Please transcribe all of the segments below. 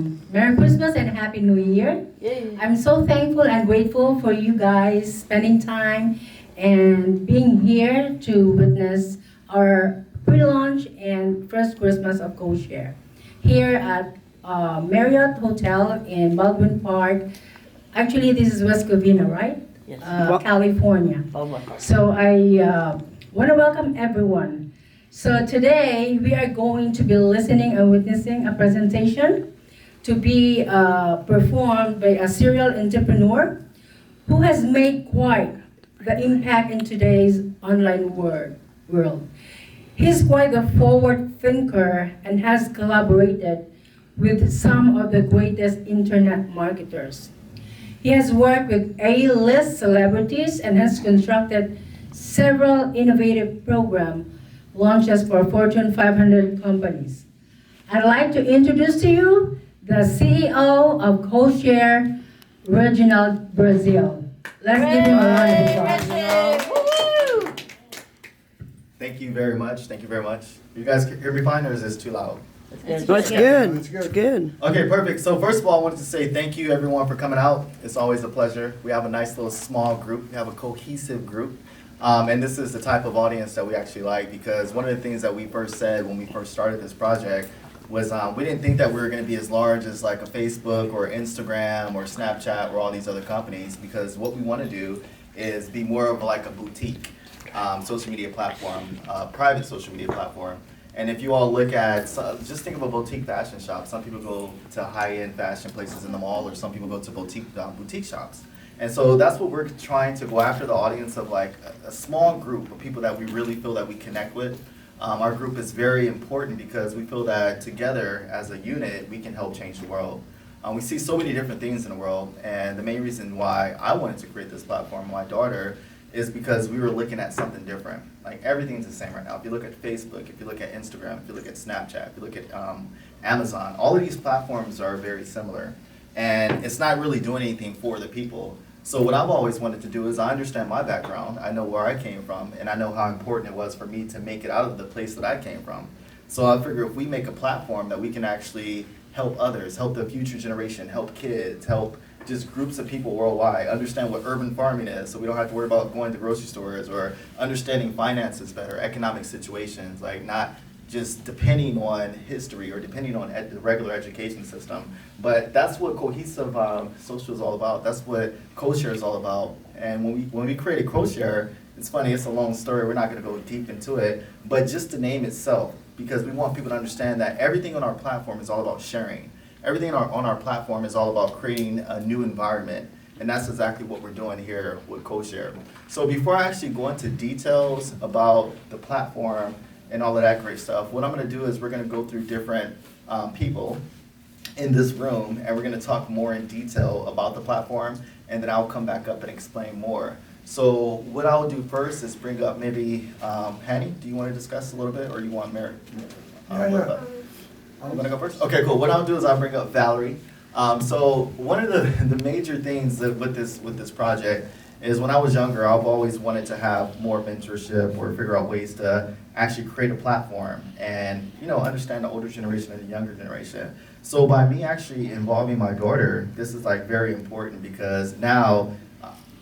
Merry Christmas and Happy New Year. Yay. I'm so thankful and grateful for you guys spending time and being here to witness our pre-launch and first Christmas of Cohshare here at Marriott Hotel in Baldwin Park. Actually, this is West Covina, right? Yes. California. Baldwin. So I want to welcome everyone. So today we are going to be listening and witnessing a presentation to be performed by a serial entrepreneur who has made quite the impact in today's online world. He's quite a forward thinker and has collaborated with some of the greatest internet marketers. He has worked with A-list celebrities and has constructed several innovative program launches for Fortune 500 companies. I'd like to introduce to you the CEO of Cohshare, Reginald Brazil. Let's give him a round of applause. Thank you very much. Thank you very much. You guys hear me fine, or is this too loud? It's It's good. It's good. Okay, perfect. So first of all, I wanted to say thank you everyone for coming out. It's always a pleasure. We have a nice little small group. We have a cohesive group. And this is the type of audience that we actually like, because one of the things that we first said when we first started this project was we didn't think that we were going to be as large as like a Facebook or Instagram or Snapchat or all these other companies, because what we want to do is be more of like a boutique social media platform, private social media platform. And if you all look at, just think of a boutique fashion shop. Some people go to high-end fashion places in the mall, or some people go to boutique shops. And so that's what we're trying to go after, the audience of like a small group of people that we really feel that we connect with. Our group is very important because we feel that together as a unit, we can help change the world. We see so many different things in the world, and the main reason why I wanted to create this platform, my daughter, is because we were looking at something different. Like everything's the same right now. If you look at Facebook, if you look at Instagram, if you look at Snapchat, if you look at Amazon, all of these platforms are very similar. And it's not really doing anything for the people. So what I've always wanted to do is I understand my background, I know where I came from, and I know how important it was for me to make it out of the place that I came from. So I figure if we make a platform that we can actually help others, help the future generation, help kids, help just groups of people worldwide, understand what urban farming is, so we don't have to worry about going to grocery stores, or understanding finances better, economic situations, like not just depending on history or depending on the regular education system. But that's what cohesive social is all about. That's what Cohshare is all about. And when we created Cohshare, it's funny, it's a long story, we're not gonna go deep into it, but just the name itself, because we want people to understand that everything on our platform is all about sharing. Everything on our platform is all about creating a new environment. And that's exactly what we're doing here with Cohshare. So before I actually go into details about the platform and all of that great stuff, what I'm gonna do is we're gonna go through different people in this room, and we're gonna talk more in detail about the platform, and then I'll come back up and explain more. So what I'll do first is bring up maybe, Hanny, do you wanna discuss a little bit, or you want Mary? I'm gonna go first? Okay, cool. What I'll do is I'll bring up Valerie. So one of the major things with this project is when I was younger, I've always wanted to have more mentorship or figure out ways to actually create a platform and, understand the older generation and the younger generation. So by me actually involving my daughter, this is like very important, because now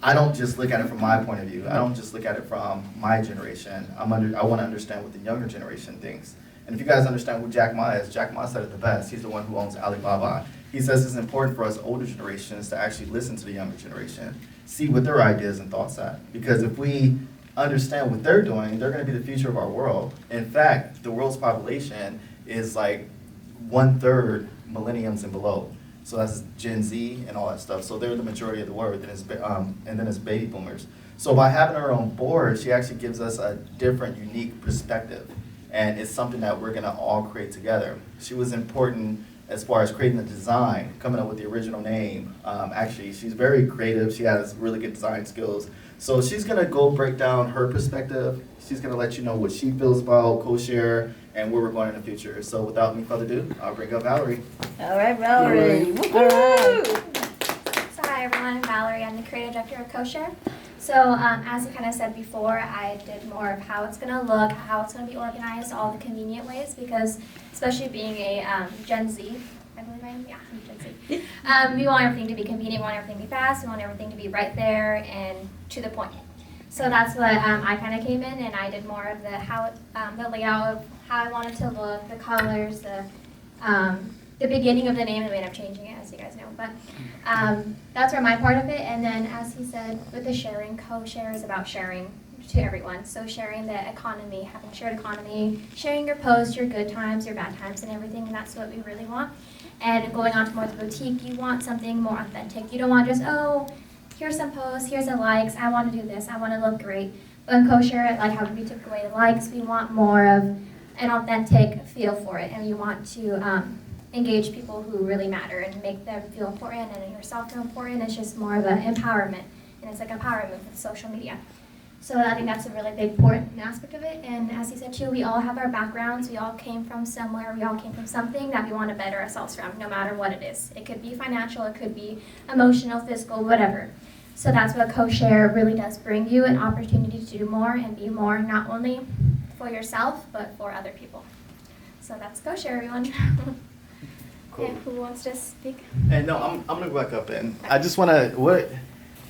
I don't just look at it from my point of view. I don't just look at it from my generation. I want to understand what the younger generation thinks. And if you guys understand who Jack Ma is, Jack Ma said it the best. He's the one who owns Alibaba. He says it's important for us older generations to actually listen to the younger generation, see what their ideas and thoughts are. Because if we understand what they're doing, they're going to be the future of our world. In fact, the world's population is like 1/3 millenniums and below. So that's Gen Z and all that stuff. So they're the majority of the world, and then it's baby boomers. So by having her on board, she actually gives us a different, unique perspective. And it's something that we're gonna all create together. She was important as far as creating the design, coming up with the original name. Actually, she's very creative. She has really good design skills. So she's gonna go break down her perspective. She's gonna let you know what she feels about Cohshare and where we're going in the future. So without any further ado, I'll bring up Valerie. All right, Valerie. All right. So hi everyone, I'm Valerie. I'm the creative director of Cohshare. So as you kind of said before, I did more of how it's going to look, how it's going to be organized, all the convenient ways, because especially being a Gen Z, I believe I am. Yeah, I'm Gen Z. We want everything to be convenient. We want everything to be fast. We want everything to be right there and to the point. So that's what I kind of came in, and I did more of the layout of how I wanted to look, the colors, the beginning of the name, and we ended up changing it, as you guys know. But that's where my part of it. And then, as he said, with the sharing, Cohshare is about sharing to everyone. So sharing the economy, having a shared economy, sharing your posts, your good times, your bad times, and everything. And that's what we really want. And going on to more the boutique, you want something more authentic. You don't want just, oh, here's some posts, here's the likes, I want to do this, I want to look great. But in Cohshare, like how we took away the likes, we want more of an authentic feel for it. And you want to engage people who really matter and make them feel important and yourself feel important. It's just more of an empowerment. And it's like empowerment with social media. So I think that's a really big important aspect of it. And as he said too, we all have our backgrounds. We all came from somewhere. We all came from something that we want to better ourselves from, no matter what it is. It could be financial, it could be emotional, physical, whatever. So that's what Cohshare really does bring you, an opportunity to do more and be more, not only for yourself, but for other people. So that's Cohshare, everyone. Cool. Yeah, who wants to speak? And no, I'm gonna go back up, and I just wanna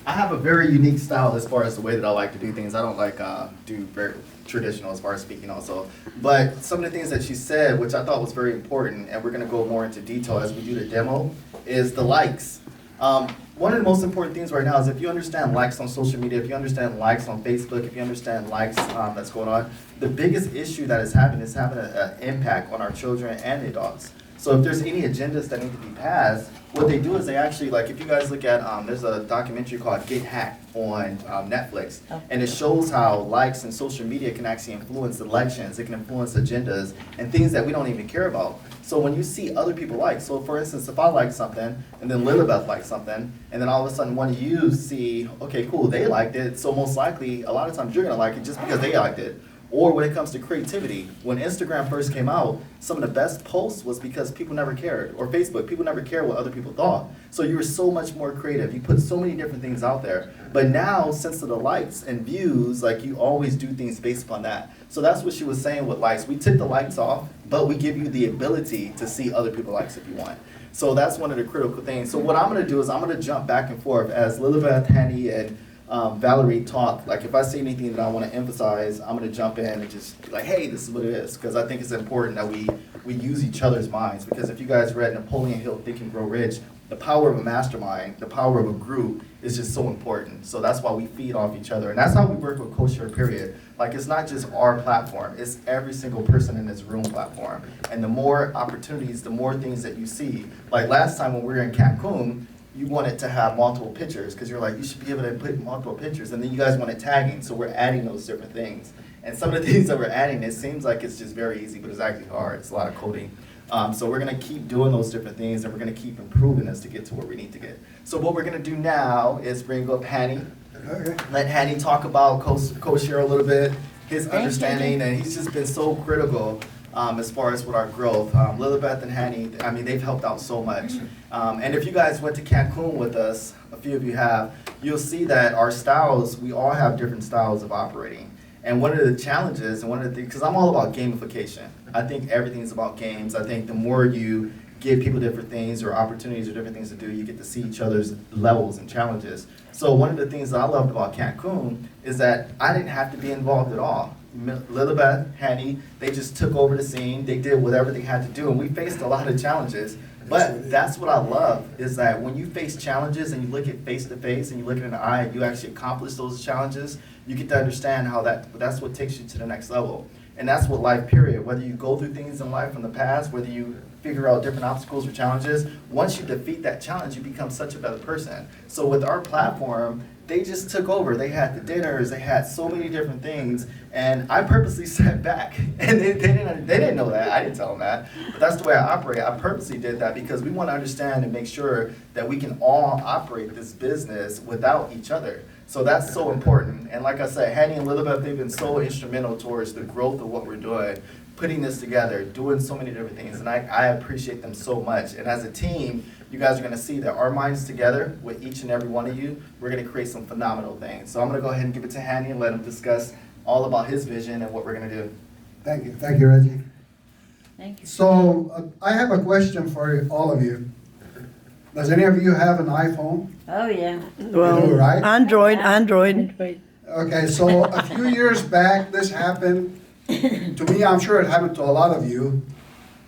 I have a very unique style as far as the way that I like to do things. I don't like do very traditional as far as speaking also. But some of the things that she said, which I thought was very important, and we're gonna go more into detail as we do the demo, is the likes. One of the most important things right now is if you understand likes on social media, if you understand likes on Facebook, if you understand likes that's going on, the biggest issue that is having an impact on our children and the adults. So if there's any agendas that need to be passed, what they do is they actually, like if you guys look at, there's a documentary called Get Hacked on Netflix, and it shows how likes and social media can actually influence elections, it can influence agendas, and things that we don't even care about. So when you see other people like, so for instance, if I like something, and then Lilibeth likes something, and then all of a sudden one of you see, okay, cool, they liked it, so most likely, a lot of times you're gonna like it just because they liked it. Or when it comes to creativity, when Instagram first came out, some of the best posts was because people never cared. Or Facebook, people never cared what other people thought. So you were so much more creative. You put so many different things out there. But now, since of the likes and views, like you always do things based upon that. So that's what she was saying with likes. We took the likes off, but we give you the ability to see other people's likes if you want. So that's one of the critical things. So what I'm gonna do is I'm gonna jump back and forth as Lilibeth, Henny, and Valerie talk. Like if I see anything that I want to emphasize, I'm going to jump in and just be like, hey, this is what it is. Because I think it's important that we use each other's minds. Because if you guys read Napoleon Hill, Think and Grow Rich, the power of a mastermind, the power of a group is just so important. So that's why we feed off each other. And that's how we work with Cohshare, period. Like it's not just our platform, it's every single person in this room platform. And the more opportunities, the more things that you see. Like last time when we were in Cancun, you wanted to have multiple pictures because you're like, you should be able to put multiple pictures. And then you guys wanted tagging, so we're adding those different things. And some of the things that we're adding, it seems like it's just very easy, but it's actually hard. It's a lot of coding. So we're gonna keep doing those different things, and we're gonna keep improving this to get to where we need to get. So what we're gonna do now is bring up Hanny. Okay. Let Hanny talk about Cohshare a little bit, his understanding, and he's just been so critical as far as with our growth. Lilibeth and Hanny, I mean, they've helped out so much. And if you guys went to Cancun with us, a few of you have, you'll see that our styles, we all have different styles of operating. And one of the challenges, and one of the things, because I'm all about gamification. I think everything's about games. I think the more you give people different things or opportunities or different things to do, you get to see each other's levels and challenges. So one of the things that I loved about Cancun is that I didn't have to be involved at all. Lilibeth, Hanny, they just took over the scene. They did whatever they had to do, and we faced a lot of challenges. But that's what I love, is that when you face challenges and you look at face to face and you look it in the eye and you actually accomplish those challenges, you get to understand how that's what takes you to the next level. And that's what life, period. Whether you go through things in life from the past, whether you figure out different obstacles or challenges, once you defeat that challenge, you become such a better person. So with our platform, they just took over. They had the dinners, they had so many different things, and I purposely sat back. And they didn't know that. I didn't tell them that. But that's the way I operate. I purposely did that because we want to understand and make sure that we can all operate this business without each other. So that's so important. And like I said, Hattie and Lilibeth, they've been so instrumental towards the growth of what we're doing, putting this together, doing so many different things. And I appreciate them so much. And as a team, you guys are going to see that our minds together with each and every one of you, we're going to create some phenomenal things. So I'm going to go ahead and give it to Hanny and let him discuss all about his vision and what we're going to do. Thank you, Reggie. Thank you. So I have a question for all of you. Does any of you have an iPhone? Oh, yeah. Well, right? Android. Okay, so a few years back, this happened. To me, I'm sure it happened to a lot of you.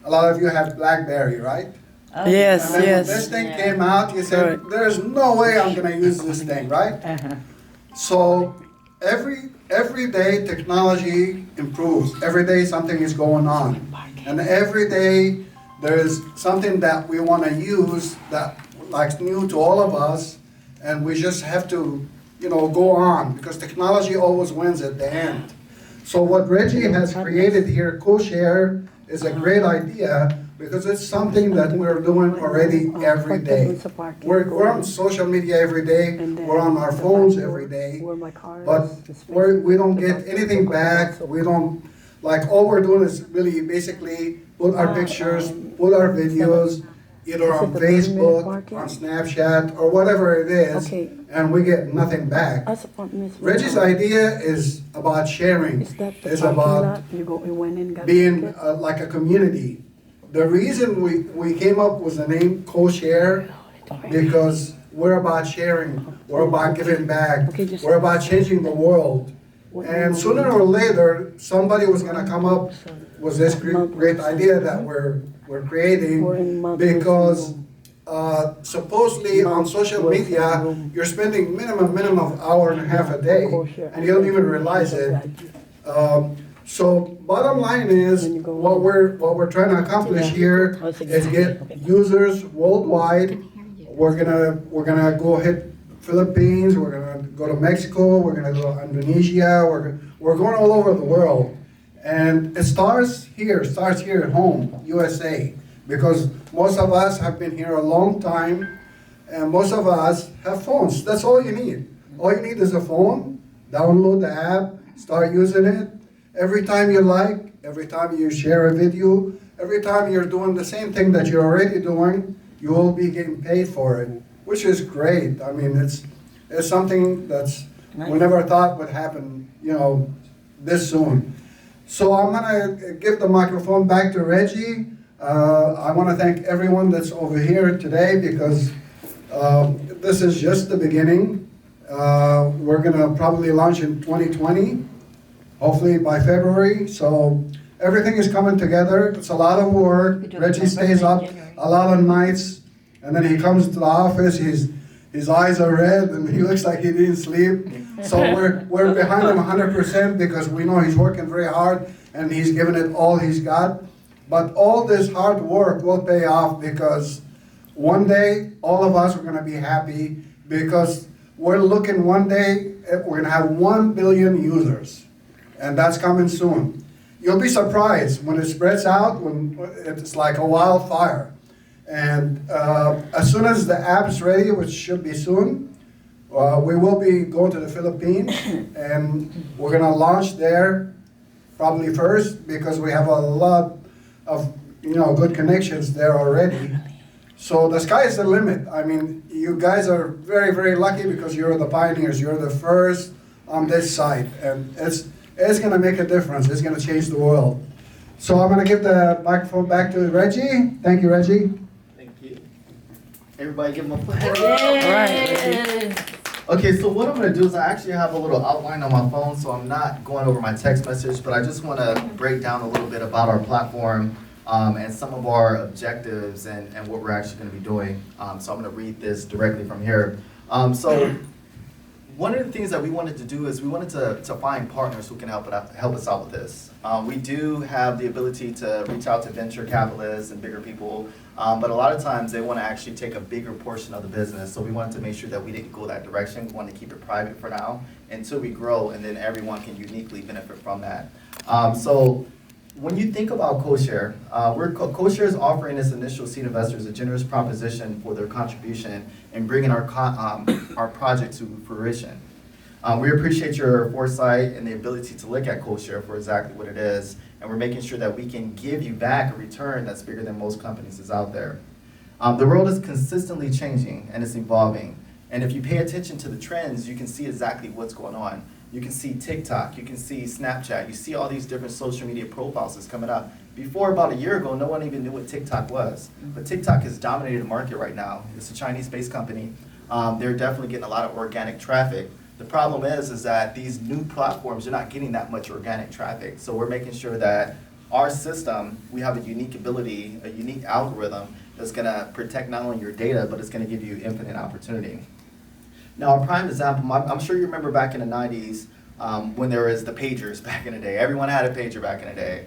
A lot of you have BlackBerry, right? Oh, Yes, And then when yes. this thing Yeah. came out, you said, Right. there's no way I'm gonna use this thing, right? Uh-huh. So every day technology improves. Every day something is going on. And every day there's something that we want to use that like new to all of us, and we just have to, go on because technology always wins at the end. So what Reggie has created here, Cohshare, is a great idea because it's something that we're doing already every day. We're on social media every day, we're on our phones every day, but we don't get anything back. We don't, all we're doing is really basically put our pictures, put our videos, either on Facebook, on Snapchat, or whatever it is, and we get nothing back. Reggie's idea is about sharing, is about being like a community. The reason we came up with the name Cohshare, because we're about sharing, we're about giving back, we're about changing the world. And sooner or later, somebody was gonna come up with this great idea that we're creating, because supposedly on social media, you're spending minimum of hour and a half a day, and you don't even realize it. So bottom line is, what we're trying to accomplish here is get users worldwide. We're gonna go hit Philippines, we're gonna go to Mexico, we're gonna go to Indonesia, we're going all over the world. And it starts here at home, USA, because most of us have been here a long time, and most of us have phones. That's all you need. All you need is a phone, download the app, start using it. Every time you like, every time you share a video, every time you're doing the same thing that you're already doing, you will be getting paid for it, which is great. I mean, it's something that's we never thought would happen, this soon. So I'm gonna give the microphone back to Reggie. I want to thank everyone that's over here today because this is just the beginning. We're gonna probably launch in 2020, hopefully by February. So everything is coming together. It's a lot of work. Reggie stays up a lot of nights, and then he comes to the office. His eyes are red, and he looks like he didn't sleep. So we're behind him 100% because we know he's working very hard and he's giving it all he's got. But all this hard work will pay off because one day all of us are going to be happy because we're looking one day we're going to have 1 billion users, and that's coming soon. You'll be surprised when it spreads out, when it's like a wildfire. And as soon as the app is ready, which should be soon, we will be going to the Philippines, and we're gonna launch there probably first because we have a lot of good connections there already. So the sky is the limit. I mean, you guys are very, very lucky because you're the pioneers. You're the first on this side, and it's gonna make a difference. It's gonna change the world. So I'm gonna give the microphone back to Reggie. Thank you, Reggie. Everybody give them a applause. Yay. Okay, so what I'm gonna do is I actually have a little outline on my phone, so I'm not going over my text message, but I just wanna break down a little bit about our platform and some of our objectives and what we're actually gonna be doing. So I'm gonna read this directly from here. So one of the things that we wanted to do is we wanted to find partners who can help us out with this. We do have the ability to reach out to venture capitalists and bigger people, but a lot of times they want to actually take a bigger portion of the business. So we wanted to make sure that we didn't go that direction. We wanted to keep it private for now until we grow, and then everyone can uniquely benefit from that. So when you think about Cohshare, Cohshare is offering its initial seed investors a generous proposition for their contribution in bringing our project to fruition. We appreciate your foresight and the ability to look at Cohshare for exactly what it is, and we're making sure that we can give you back a return that's bigger than most companies is out there. The world is consistently changing and it's evolving, and if you pay attention to the trends, you can see exactly what's going on. You can see TikTok, you can see Snapchat, you see all these different social media profiles that's coming up. Before, about a year ago, no one even knew what TikTok was. But TikTok has dominated the market right now. It's a Chinese-based company. They're definitely getting a lot of organic traffic. The problem is that these new platforms are not getting that much organic traffic. So we're making sure that our system, we have a unique ability, a unique algorithm that's gonna protect not only your data, but it's gonna give you infinite opportunity. Now, a prime example, I'm sure you remember back in the 90s when there was the pagers back in the day. Everyone had a pager back in the day.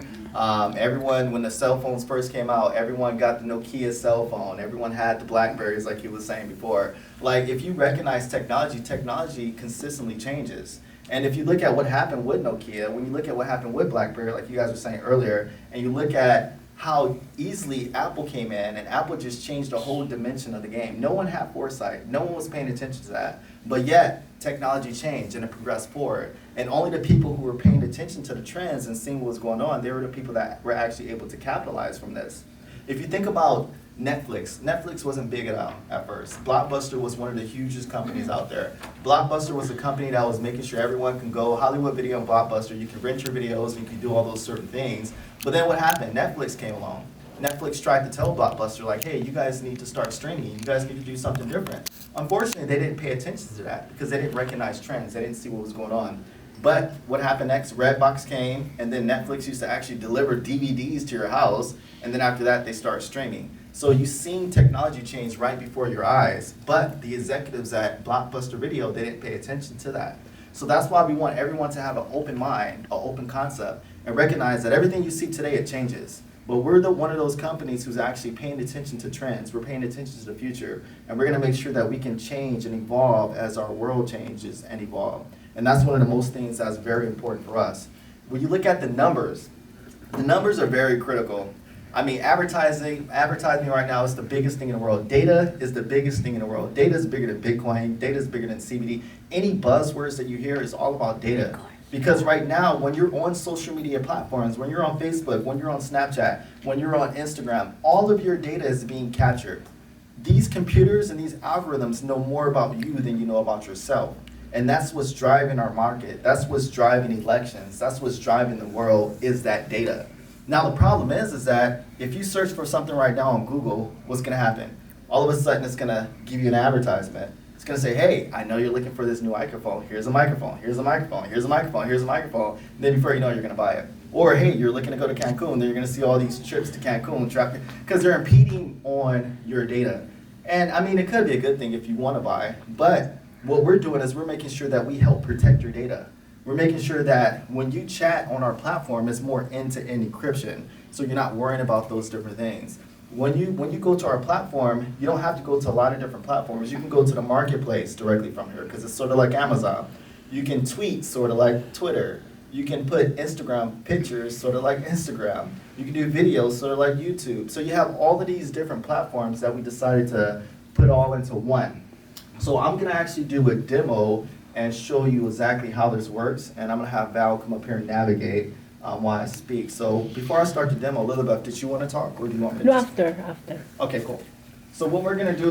Everyone, when the cell phones first came out, everyone got the Nokia cell phone. Everyone had the Blackberries, like you were saying before. Like, if you recognize technology, technology consistently changes. And if you look at what happened with Nokia, when you look at what happened with BlackBerry, like you guys were saying earlier, and you look at how easily Apple came in, and Apple just changed the whole dimension of the game. No one had foresight. No one was paying attention to that. But yet, technology changed and it progressed forward. And only the people who were paying attention to the trends and seeing what was going on, they were the people that were actually able to capitalize from this. If you think about Netflix, Netflix wasn't big at first. Blockbuster was one of the hugest companies out there. Blockbuster was a company that was making sure everyone can go Hollywood Video and Blockbuster. You can rent your videos, you can do all those certain things. But then what happened? Netflix came along. Netflix tried to tell Blockbuster, like, hey, you guys need to start streaming. You guys need to do something different. Unfortunately, they didn't pay attention to that because they didn't recognize trends. They didn't see what was going on. But what happened next? Redbox came, and then Netflix used to actually deliver DVDs to your house, and then after that, they started streaming. So you've seen technology change right before your eyes, but the executives at Blockbuster Video, they didn't pay attention to that. So that's why we want everyone to have an open mind, an open concept, and recognize that everything you see today, it changes. But we're one of those companies who's actually paying attention to trends. We're paying attention to the future, and we're gonna make sure that we can change and evolve as our world changes and evolve. And that's one of the most things that's very important for us. When you look at the numbers are very critical. I mean, advertising right now is the biggest thing in the world. Data is the biggest thing in the world. Data is bigger than Bitcoin. Data is bigger than CBD. Any buzzwords that you hear is all about data. Because right now, when you're on social media platforms, when you're on Facebook, when you're on Snapchat, when you're on Instagram, all of your data is being captured. These computers and these algorithms know more about you than you know about yourself. And that's what's driving our market. That's what's driving elections. That's what's driving the world, is that data. Now the problem is that if you search for something right now on Google, what's gonna happen? All of a sudden it's gonna give you an advertisement. It's gonna say, hey, I know you're looking for this new microphone. Here's a microphone, here's a microphone, here's a microphone, here's a microphone. And then before you know it, you're gonna buy it. Or hey, you're looking to go to Cancun, then you're gonna see all these trips to Cancun, because they're impeding on your data. And I mean, it could be a good thing if you wanna buy, but what we're doing is we're making sure that we help protect your data. We're making sure that when you chat on our platform, it's more end-to-end encryption, so you're not worrying about those different things. When you go to our platform, you don't have to go to a lot of different platforms. You can go to the marketplace directly from here, because it's sort of like Amazon. You can tweet, sort of like Twitter. You can put Instagram pictures, sort of like Instagram. You can do videos, sort of like YouTube. So you have all of these different platforms that we decided to put all into one. So I'm gonna actually do a demo and show you exactly how this works, and I'm gonna have Val come up here and navigate while I speak. So before I start the demo, Elizabeth, did you want to talk, or do you want me to? No, after. Okay, cool. So what we're gonna do